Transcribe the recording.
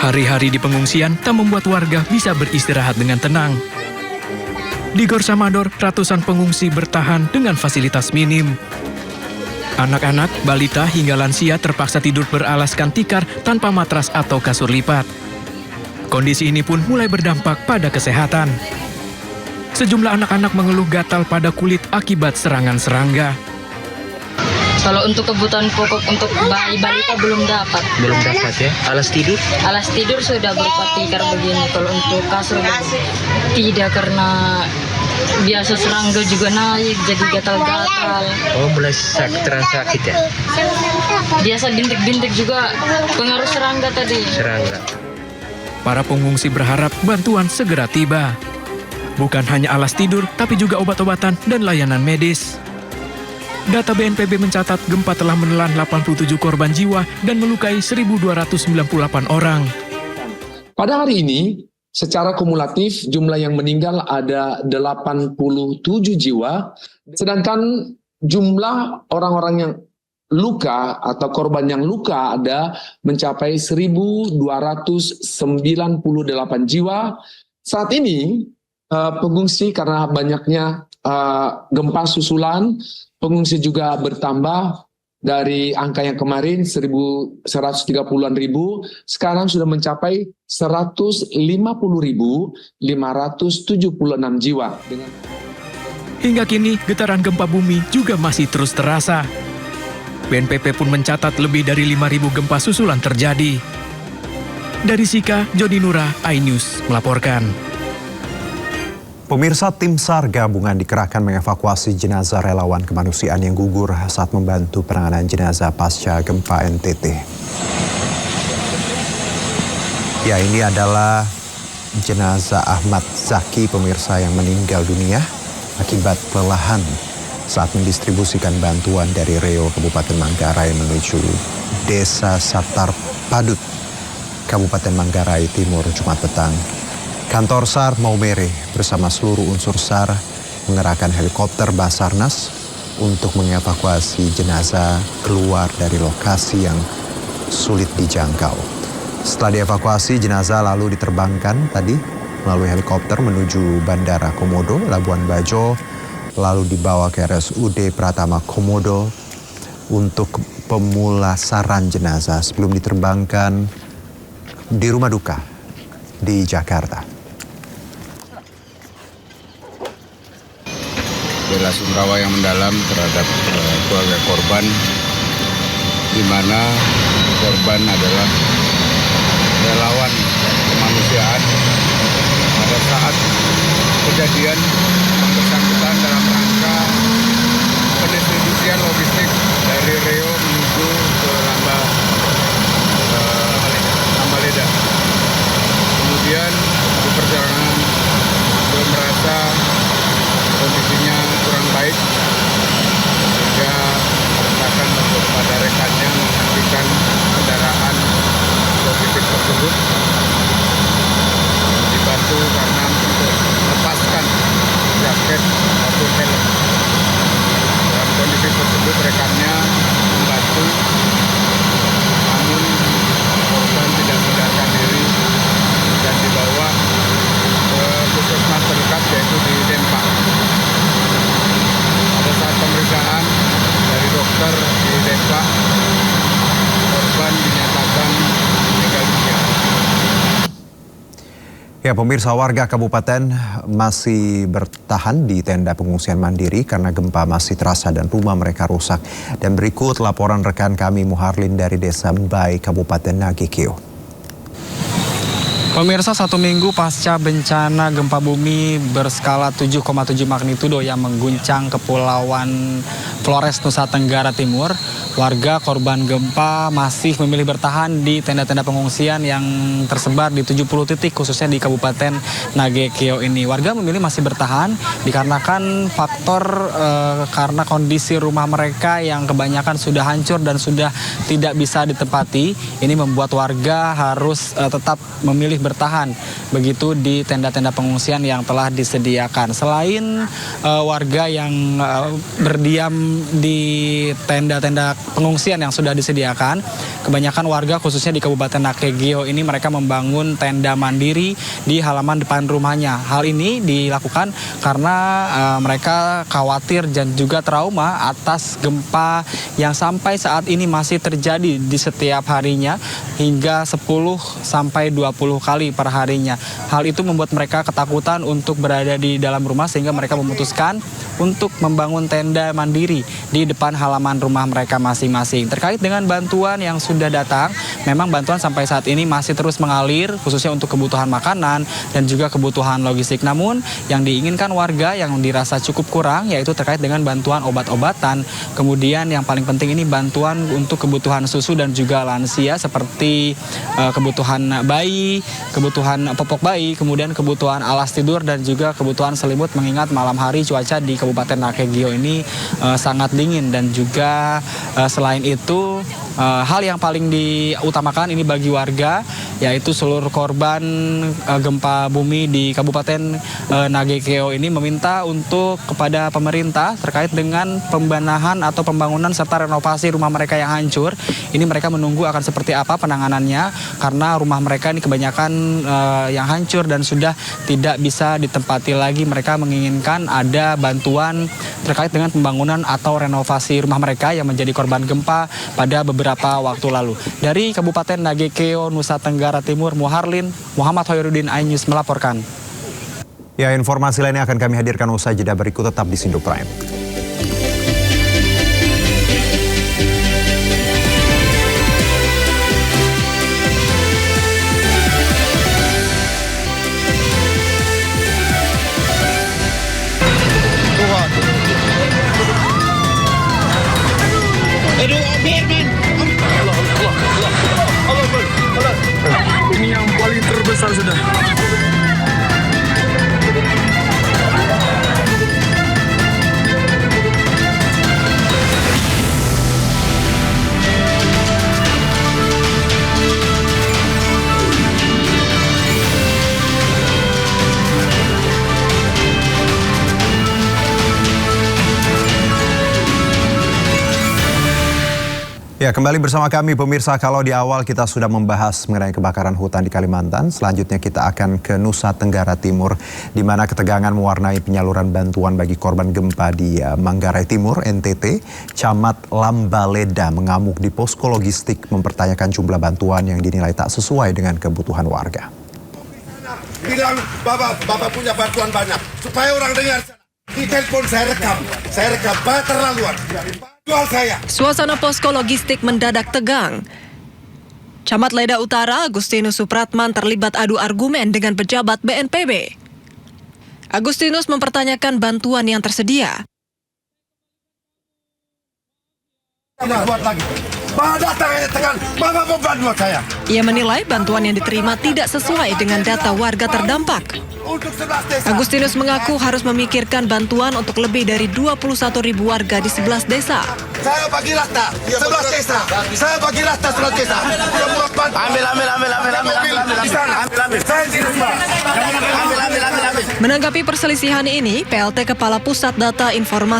Hari-hari di pengungsian tak membuat warga bisa beristirahat dengan tenang. Di Gor Samador, ratusan pengungsi bertahan dengan fasilitas minim. Anak-anak, balita hingga lansia terpaksa tidur beralaskan tikar tanpa matras atau kasur lipat. Kondisi ini pun mulai berdampak pada kesehatan. Sejumlah anak-anak mengeluh gatal pada kulit akibat serangan serangga. Kalau untuk kebutuhan pokok untuk bayi balita belum dapat. Belum dapat ya? Alas tidur? Alas tidur sudah berupa tikar begini. Kalau untuk kasur tidak, karena biasa serangga juga naik jadi gatal-gatal. Oh, mulai terasa sakit ya? Biasa bintik-bintik juga pengaruh serangga tadi. Serangga. Para pengungsi berharap bantuan segera tiba. Bukan hanya alas tidur, tapi juga obat-obatan dan layanan medis. Data BNPB mencatat gempa telah menelan 87 korban jiwa dan melukai 1.298 orang. Pada hari ini, secara kumulatif jumlah yang meninggal ada 87 jiwa, sedangkan jumlah orang-orang yang luka atau korban yang luka ada mencapai 1.298 jiwa. Saat ini pengungsi karena banyaknya gempa susulan, pengungsi juga bertambah dari angka yang kemarin 1.130-an ribu, sekarang sudah mencapai 150.576 jiwa. Hingga kini, getaran gempa bumi juga masih terus terasa. BNPB pun mencatat lebih dari 5.000 gempa susulan terjadi. Dari Sika, Jody Nura, iNews melaporkan. Pemirsa, tim SAR gabungan dikerahkan mengevakuasi jenazah relawan kemanusiaan yang gugur saat membantu penanganan jenazah pasca gempa NTT. Ya, ini adalah jenazah Ahmad Zaki, pemirsa, yang meninggal dunia akibat kelelahan saat mendistribusikan bantuan dari Reo, Kabupaten Manggarai menuju Desa Satar Padut, Kabupaten Manggarai Timur, Jumat petang. Kantor SAR Maumere bersama seluruh unsur SAR mengerahkan helikopter Basarnas untuk mengevakuasi jenazah keluar dari lokasi yang sulit dijangkau. Setelah dievakuasi, jenazah lalu diterbangkan tadi melalui helikopter menuju Bandara Komodo, Labuan Bajo, lalu dibawa ke RSUD Pratama Komodo untuk pemulasaran jenazah sebelum diterbangkan di rumah duka di Jakarta. Bela sungkawa yang mendalam terhadap keluarga korban, di mana korban adalah relawan kemanusiaan. Pada saat kejadian, yang bersangkutan dalam rangka pendistribusian logistik dari Reo menuju ke Lambaleda. Kemudian di perjalanan dia merasa kondisinya kurang baik, sehingga mengatakan kepada rekannya menghentikan kendaraan logistik tersebut, dibantu karena untuk melepaskan jaket maupun helm. Dalam kondisi tersebut rekannya membantu, namun korban tidak sadarkan diri dan dibawa ke puskesmas terdekat, yaitu di Dempak. Pada saat pemeriksaan dari dokter di Dempak, korban dinyatakan meninggal dunia. Ya, pemirsa, warga kabupaten masih bertahan di tenda pengungsian mandiri karena gempa masih terasa dan rumah mereka rusak. Dan berikut laporan rekan kami Muharlin dari Desa Mbai, Kabupaten Nagekeo. Pemirsa, 1 minggu pasca bencana gempa bumi berskala 7,7 magnitudo yang mengguncang Kepulauan Flores, Nusa Tenggara Timur, warga korban gempa masih memilih bertahan di tenda-tenda pengungsian yang tersebar di 70 titik, khususnya di Kabupaten Nagekeo ini. Warga memilih masih bertahan dikarenakan faktor karena kondisi rumah mereka yang kebanyakan sudah hancur dan sudah tidak bisa ditempati. Ini membuat warga harus tetap memilih bertahan begitu di tenda-tenda pengungsian yang telah disediakan. Selain warga yang berdiam di tenda-tenda pengungsian yang sudah disediakan. Kebanyakan warga khususnya di Kabupaten Nakegeo ini mereka membangun tenda mandiri di halaman depan rumahnya. Hal ini dilakukan karena mereka khawatir dan juga trauma atas gempa yang sampai saat ini masih terjadi di setiap harinya hingga 10 sampai 20 kali per harinya. Hal itu membuat mereka ketakutan untuk berada di dalam rumah sehingga mereka memutuskan untuk membangun tenda mandiri di depan halaman rumah mereka masing-masing. Terkait dengan bantuan yang sudah datang, memang bantuan sampai saat ini masih terus mengalir khususnya untuk kebutuhan makanan dan juga kebutuhan logistik. Namun yang diinginkan warga yang dirasa cukup kurang yaitu terkait dengan bantuan obat-obatan. Kemudian yang paling penting ini bantuan untuk kebutuhan susu dan juga lansia seperti kebutuhan bayi, kebutuhan popok bayi, kemudian kebutuhan alas tidur dan juga kebutuhan selimut mengingat malam hari cuaca di Kabupaten Nakegeo ini sangat dingin dan juga selain itu hal yang paling diutamakan ini bagi warga yaitu seluruh korban gempa bumi di Kabupaten Nakegeo ini meminta untuk kepada pemerintah terkait dengan pembenahan atau pembangunan serta renovasi rumah mereka yang hancur. Ini mereka menunggu akan seperti apa penanganannya karena rumah mereka ini kebanyakan yang hancur dan sudah tidak bisa ditempati lagi. Mereka menginginkan ada bantuan terkait dengan pembangunan atau renovasi rumah mereka yang menjadi korban gempa pada beberapa waktu lalu. Dari Kabupaten Nakegeo, Nusa Tenggara Timur, Muhammad Hoirudin, iNews melaporkan. Ya, informasi lainnya akan kami hadirkan usai jeda berikut, tetap di Sindo Prime. Ini yang paling terbesar sudah. Ya, kembali bersama kami pemirsa. Kalau di awal kita sudah membahas mengenai kebakaran hutan di Kalimantan, selanjutnya kita akan ke Nusa Tenggara Timur, di mana ketegangan mewarnai penyaluran bantuan bagi korban gempa di Manggarai Timur, NTT. Camat Lambaleda mengamuk di posko logistik mempertanyakan jumlah bantuan yang dinilai tak sesuai dengan kebutuhan warga. Bilang bapak punya bantuan banyak supaya orang dengar. Di telepon saya rekam terlaluan. Jual saya. Suasana posko logistik mendadak tegang. Camat Leda Utara Agustinus Supratman terlibat adu argumen dengan pejabat BNPB. Agustinus mempertanyakan bantuan yang tersedia. Buat lagi. Datang tekan, bapak mau bantuan saya. Ia menilai bantuan yang diterima tidak sesuai dengan data warga terdampak. Untuk 11 desa. Agustinus mengaku harus memikirkan bantuan untuk lebih dari 21.000 warga di 11 desa. Saya bagi rata 11 desa. Saya bagi rata 11 desa. Ambil. Di sana. Ambil. Saya tidak ambil. Menanggapi perselisihan ini, PLT Kepala Pusat Data Informasi